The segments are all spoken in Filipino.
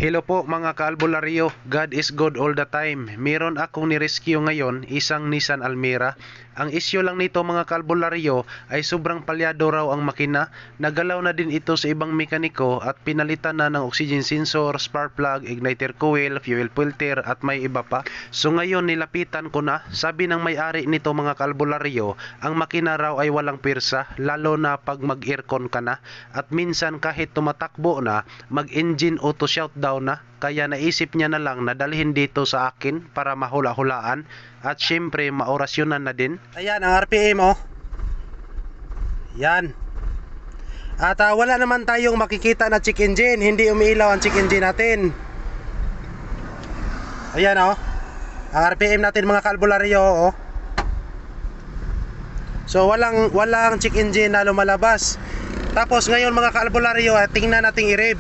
Hello po mga kaalbularyo, God is good all the time. Meron akong ni-rescue ngayon, isang Nissan Almera. Ang issue lang nito mga kaalbularyo ay sobrang palyado raw ang makina. Nagalaw na din ito sa ibang mekaniko at pinalitan na ng oxygen sensor, spark plug, igniter coil, fuel filter at may iba pa. So ngayon nilapitan ko na, sabi ng may-ari nito mga kaalbularyo, ang makina raw ay walang pirsa, lalo na pag mag-aircon ka na. At minsan kahit tumatakbo na, mag-engine auto shutdown na, kaya naisip niya na lang na dalhin dito sa akin para mahula-hulaan at syempre maorasyonan na din. Ayan ang RPM oh. Yan. At wala naman tayong makikita na check engine, hindi umiilaw ang check engine natin. Ayan oh. Ang RPM natin mga kaalbularyo oh. So walang check engine na lumalabas. Tapos ngayon mga kaalbularyo, tingnan nating i-rev.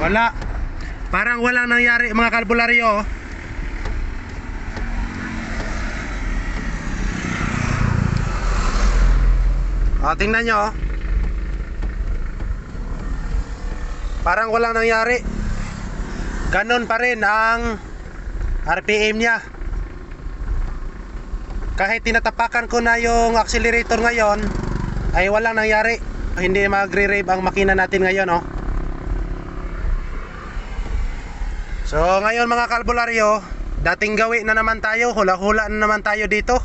Wala. Parang walang nangyari mga kaalbularyo. Tingnan nyo. Parang walang nangyari. Ganon pa rin ang RPM nya. Kahit tinatapakan ko na yung accelerator ngayon, ay walang nangyari. Hindi magre-rev ang makina natin ngayon oh. So ngayon mga kaalbularyo, dating gawin na naman tayo, hula-hula na naman tayo dito.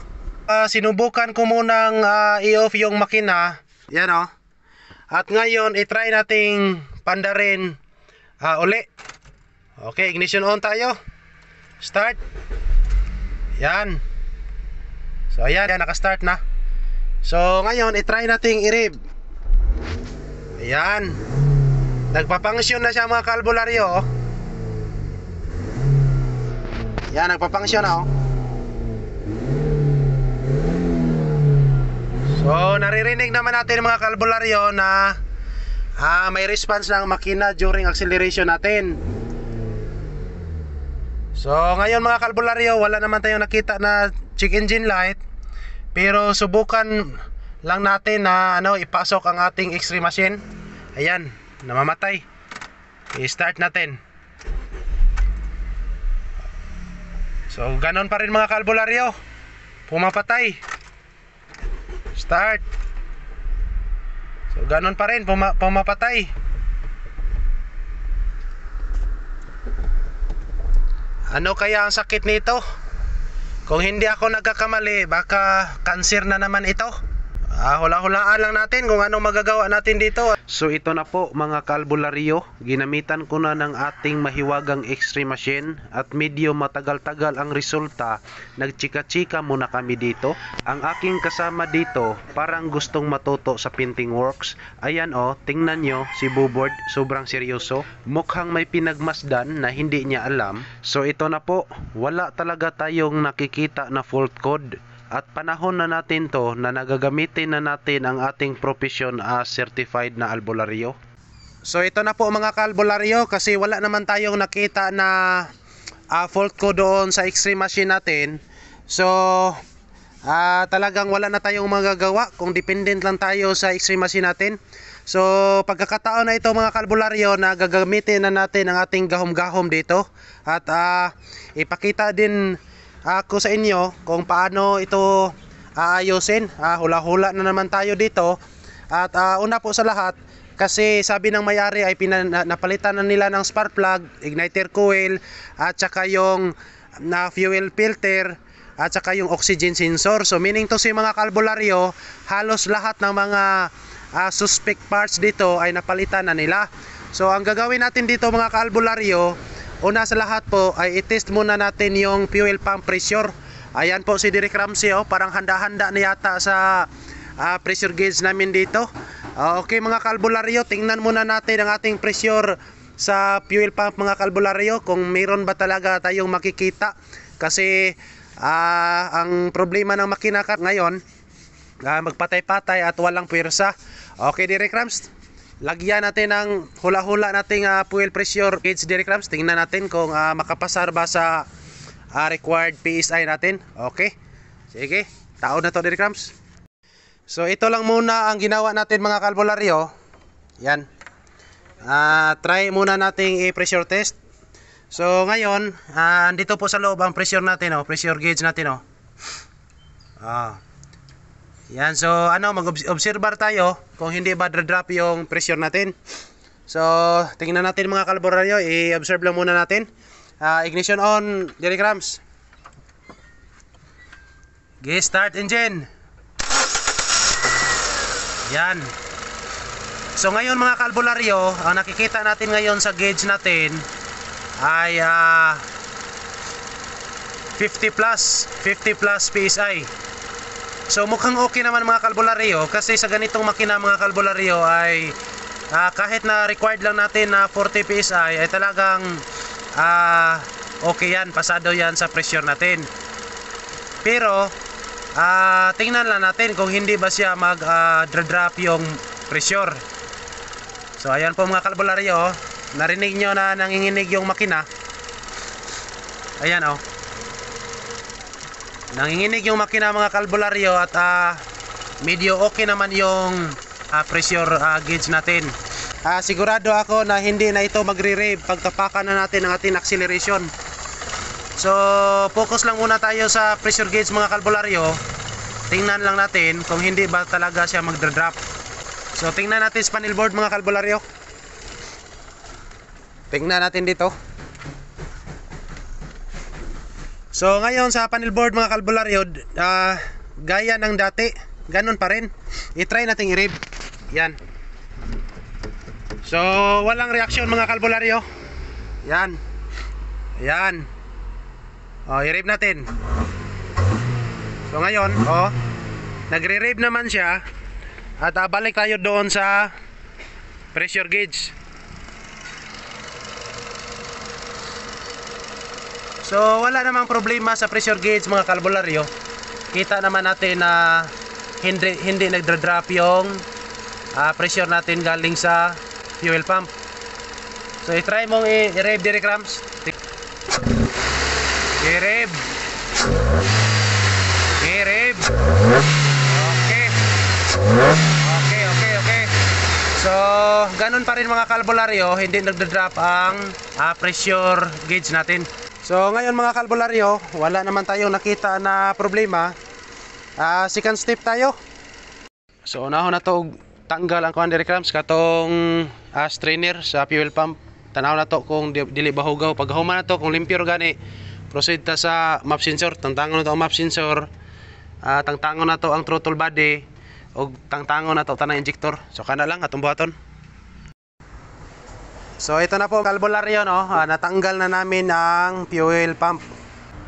Sinubukan ko munang i-off yung makina. Yan oh. At ngayon i-try nating pandarin uli. Okay, ignition on tayo. Start. Yan. So ayan, naka-start na. So ngayon i-try nating i-rev. Ayan. Nagpapangsyon na siya mga kaalbularyo oh. Yan, nagpapangsyon na oh. So naririnig naman natin mga kaalbularyo na may response ng makina during acceleration natin. So ngayon mga kaalbularyo, wala naman tayong nakita na check engine light. Pero subukan lang natin na ipasok ang ating X-ray machine. Ayan, namamatay. I-start natin. So ganon pa rin mga kaalbularyo, pumapatay. Start. So ganon pa rin, pumapatay. Ano kaya ang sakit nito? Kung hindi ako nagkakamali, baka cancer na naman ito. Hula-hulaan lang natin kung anong magagawa natin dito. So ito na po mga kaalbularyo, ginamitan ko na ng ating mahiwagang X-ray machine at medyo matagal-tagal ang resulta. Nagchika-chika muna kami dito. Ang aking kasama dito parang gustong matuto sa painting works. Ayan oh, tingnan nyo si Bubord, sobrang seryoso. Mukhang may pinagmasdan na hindi niya alam. So ito na po, wala talaga tayong nakikita na fault code. At panahon na natin to na nagagamitin na natin ang ating profession as certified na albularyo. So ito na po mga kaalbularyo, kasi wala naman tayong nakita na fault code doon sa X-ray machine natin. So talagang wala na tayong magagawa kung dependent lang tayo sa X-ray machine natin. So pagkakataon na ito mga kaalbularyo na gagamitin na natin ang ating gahom-gahom dito. At ipakita din ako sa inyo kung paano ito aayusin. Hula-hula na naman tayo dito. At una po sa lahat, kasi sabi ng may-ari ay napalitan na nila ng spark plug, igniter coil, at saka yung fuel filter, at saka yung oxygen sensor. So meaning to si mga kaalbularyo, halos lahat ng mga suspect parts dito ay napalitan na nila. So ang gagawin natin dito mga kaalbularyo, una sa lahat po ay i-test muna natin yung fuel pump pressure. Ayan po si Direk Ramsey oh, parang handa-handa na yata sa pressure gauge namin dito. Okay mga kaalbularyo, tingnan muna natin ang ating pressure sa fuel pump mga kaalbularyo, kung mayroon ba talaga tayong makikita. Kasi ang problema ng makina ngayon, magpatay-patay at walang puwersa. Okay Direk Rams, lagyan natin ng hula-hula nating fuel pressure gauge Direk Rams. Tingnan natin kung makapasar ba sa required PSI natin. Okay, sige, taon na to Direk Rams. So ito lang muna ang ginawa natin mga kalbularyo. Yan. Try muna nating i-pressure test. So ngayon, dito po sa loob ang pressure natin, pressure gauge natin, Yan, so mag-observer tayo kung hindi ba drop yung pressure natin. So tingnan natin mga kalbularyo, i-observe lang muna natin. Ignition on, Jerry Krams. Start engine. Yan. So ngayon mga kalbularyo, ang nakikita natin ngayon sa gauge natin ay 50 plus PSI. So mukhang okay naman mga kalbularyo, kasi sa ganitong makina mga kalbularyo ay kahit na required lang natin na 40 PSI ay talagang okay yan, pasado yan sa pressure natin. Pero tingnan lang natin kung hindi ba siya mag-drop yung pressure. So ayan po mga kalbularyo, narinig nyo na nanginginig yung makina. Ayan nanginginig yung makina mga kalbularyo, at medyo okay naman yung pressure gauge natin. Sigurado ako na hindi na ito magre-rave pagtapakan na natin ang ating acceleration. So focus lang muna tayo sa pressure gauge mga kalbularyo. Tingnan lang natin kung hindi ba talaga siya magdra-drop. So tingnan natin sa panel board mga kalbularyo. Tingnan natin dito. So ngayon sa panel board mga kalbularyo, gaya ng dati, ganun pa rin. I-try natin i-rev. Yan. So walang reaksyon mga kalbularyo. Yan. Yan. I-rev natin. So ngayon, nagre-rev naman siya. At balik tayo doon sa pressure gauge. So wala namang problema sa pressure gauge mga kalbularyo. Kita naman natin na hindi nagdra-drop yung pressure natin galing sa fuel pump. So i-try mong i-rev Jerry Krams. I-rev. I-rev. Okay. So ganun pa rin mga kalbularyo, hindi nagdra-drop ang pressure gauge natin. So ngayon mga kalbularyo, wala naman tayong nakita na problema. Second step tayo. So unahon na to tanggal ang Jerry Krams katong strainer sa fuel pump. Tanaw na to kung dili ba hugaw. Pag human na to kung limpyo gani, proceed ta sa map sensor. Tangtangon na to ang map sensor. Tangtangon na to ang throttle body, o tangtangon na to tanang injector. So kana lang atong buhaton. So ito na po kalbularyo, natanggal na namin ang fuel pump.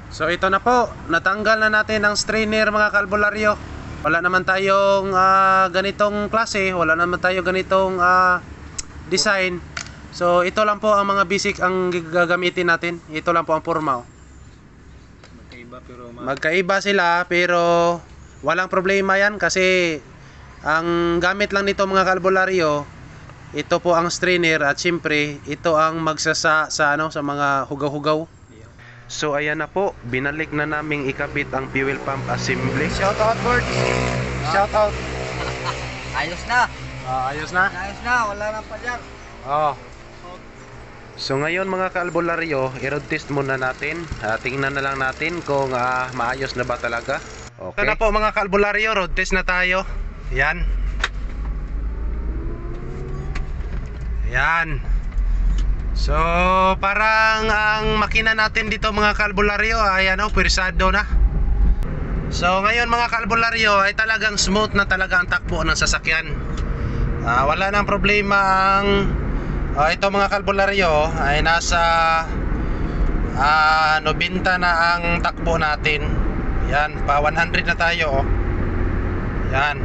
So ito na po, natanggal na natin ang strainer mga kalbularyo. Wala naman tayong ganitong klase, wala naman tayo ganitong design. So ito lang po ang mga basic ang gagamitin natin. Ito lang po ang forma. Magkaiba sila pero walang problema yan, kasi ang gamit lang nito mga kalbularyo, ito po ang strainer, at siyempre ito ang magsasa sa mga hugaw-hugaw. So ayan na po, binalik na naming ikabit ang fuel pump assembly. Shout out Bert. Shout out. Ayos na. Ayos na. Ayos na, wala na pa dyan. So ngayon mga kalbularyo, i-road test muna natin. Tingnan na lang natin kung maayos na ba talaga. Okay. Ito na po mga kalbularyo, road test na tayo. Yan. Yan. So parang ang makina natin dito mga kalbularyo ay pwersado na. So ngayon mga kalbularyo ay talagang smooth na talaga ang takbo ng sasakyan. Wala nang problema ang ito mga kalbularyo ay nasa 90 na ang takbo natin. Yan, pa 100 na tayo. Yan.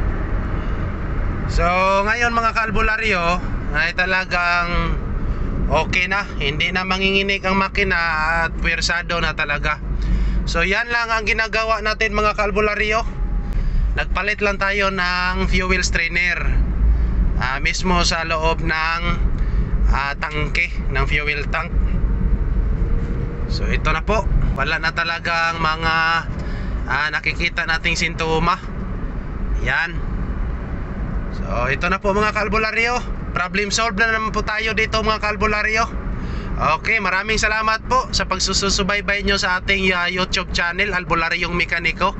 So ngayon mga kalbularyo ay talagang okay na, hindi na manginginig ang makina at pwersado na talaga. So yan lang ang ginagawa natin mga kalbularyo. Nagpalit lang tayo ng fuel strainer mismo sa loob ng tangke ng fuel tank. So ito na po, wala na talagang mga nakikita nating sintoma. Yan. So ito na po mga kalbularyo. Proud problem solved na naman po tayo dito mga kalbularyo. Okay, maraming salamat po sa pagsusubaybay nyo sa ating YouTube channel, Albularyong Mekaniko.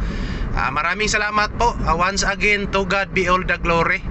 Maraming salamat po. Once again, to God be all the glory.